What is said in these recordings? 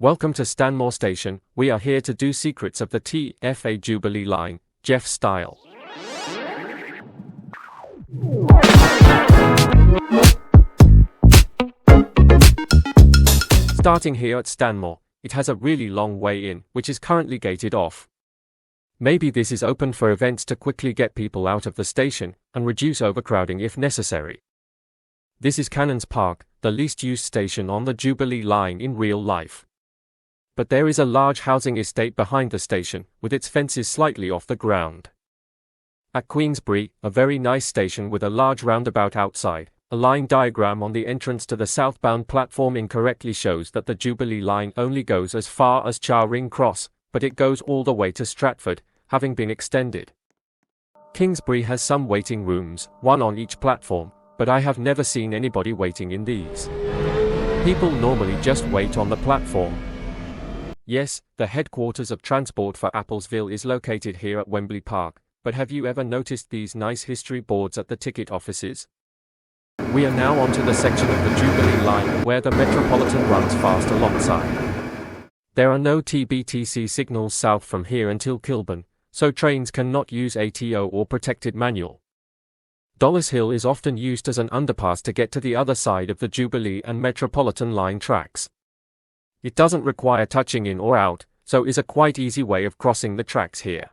Welcome to Stanmore Station. We are here to do secrets of the TFA Jubilee line, Jeff style. Starting here at Stanmore, it has a really long way in, which is currently gated off. Maybe this is open for events to quickly get people out of the station and reduce overcrowding if necessary. This is Cannons Park, the least used station on the Jubilee line in real life. But there is a large housing estate behind the station, with its fences slightly off the ground. At Queensbury, a very nice station with a large roundabout outside, a line diagram on the entrance to the southbound platform incorrectly shows that the Jubilee line only goes as far as Charing Cross, but it goes all the way to Stratford, having been extended. Kingsbury has some waiting rooms, one on each platform, but I have never seen anybody waiting in these. People normally just wait on the platform. Yes, the headquarters of Transport for Applesville is located here at Wembley Park, but have you ever noticed these nice history boards at the ticket offices? We are now onto the section of the Jubilee line where the Metropolitan runs fast alongside. There are no TBTC signals south from here until Kilburn, so trains cannot use ATO or protected manual. Dollis Hill is often used as an underpass to get to the other side of the Jubilee and Metropolitan line tracks. It doesn't require touching in or out, so is a quite easy way of crossing the tracks here.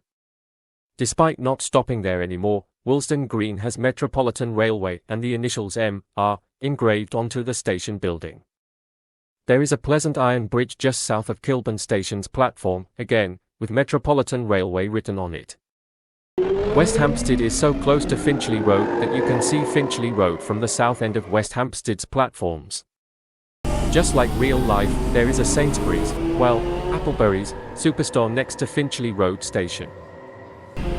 Despite not stopping there anymore, Willesden Green has Metropolitan Railway and the initials M.R. engraved onto the station building. There is a pleasant iron bridge just south of Kilburn Station's platform, again, with Metropolitan Railway written on it. West Hampstead is so close to Finchley Road that you can see Finchley Road from the south end of West Hampstead's platforms. Just like real life, there is a Sainsbury's, well, Appleberry's, superstore next to Finchley Road station.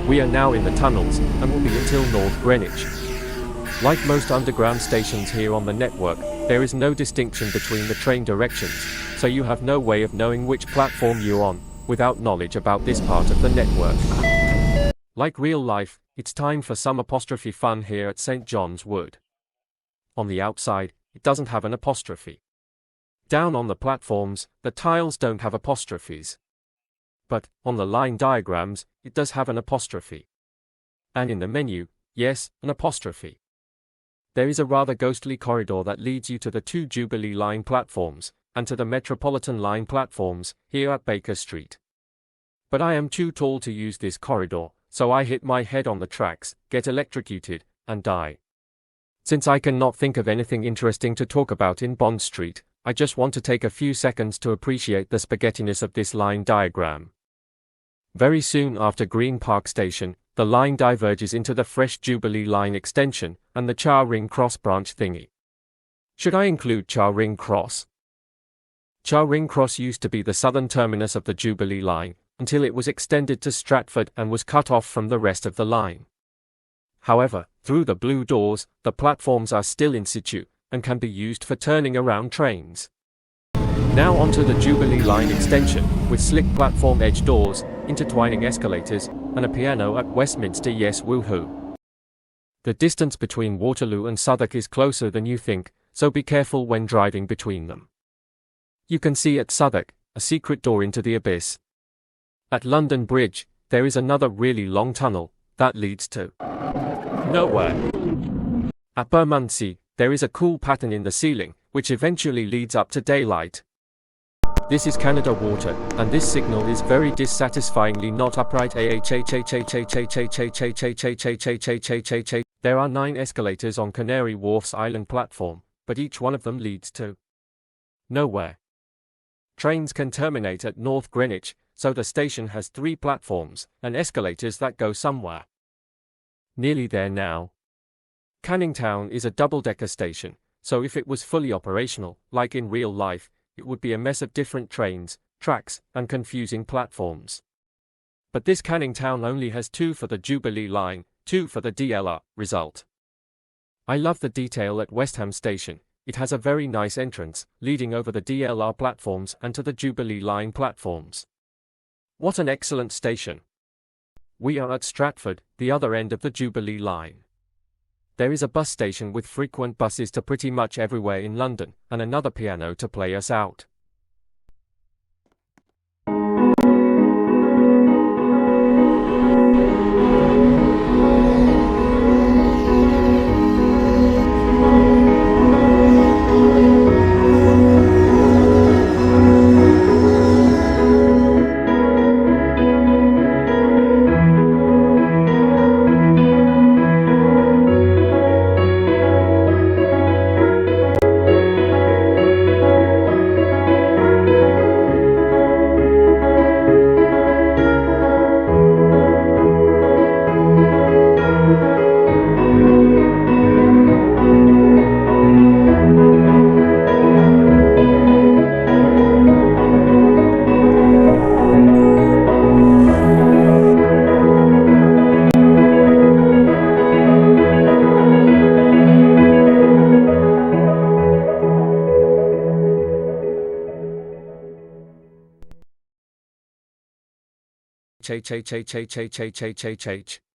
We are now in the tunnels, and will be until North Greenwich. Like most underground stations here on the network, there is no distinction between the train directions, so you have no way of knowing which platform you're on, without knowledge about this part of the network. Like real life, it's time for some apostrophe fun here at St. John's Wood. On the outside, it doesn't have an apostrophe. Down on the platforms, the tiles don't have apostrophes. But, on the line diagrams, it does have an apostrophe. And in the menu, yes, an apostrophe. There is a rather ghostly corridor that leads you to the two Jubilee line platforms, and to the Metropolitan line platforms, here at Baker Street. But I am too tall to use this corridor, so I hit my head on the tracks, get electrocuted, and die. Since I cannot think of anything interesting to talk about in Bond Street, I just want to take a few seconds to appreciate the spaghettiness of this line diagram. Very soon after Green Park Station, the line diverges into the fresh Jubilee line extension and the Charing Cross branch thingy. Should I include Charing Cross? Charing Cross used to be the southern terminus of the Jubilee line, until it was extended to Stratford and was cut off from the rest of the line. However, through the blue doors, the platforms are still in situ, and can be used for turning around trains. Now onto the Jubilee line extension, with slick platform edge doors, intertwining escalators, and a piano at Westminster. Yes, woohoo. The distance between Waterloo and Southwark is closer than you think, so be careful when driving between them. You can see at Southwark, a secret door into the abyss. At London Bridge, there is another really long tunnel, that leads to nowhere. At Bermondsey, there is a cool pattern in the ceiling, which eventually leads up to daylight. This is Canada Water, and this signal is very dissatisfyingly not upright. There are 9 escalators on Canary Wharf's Island platform, but each one of them leads to nowhere. Trains can terminate at North Greenwich, so the station has 3 platforms, and escalators that go somewhere. Nearly there now. Canning Town is a double-decker station, so if it was fully operational, like in real life, it would be a mess of different trains, tracks, and confusing platforms. But this Canning Town only has 2 for the Jubilee line, 2 for the DLR, result. I love the detail at West Ham Station. It has a very nice entrance, leading over the DLR platforms and to the Jubilee line platforms. What an excellent station! We are at Stratford, the other end of the Jubilee line. There is a bus station with frequent buses to pretty much everywhere in London, and another piano to play us out. h h h h h h h h h h.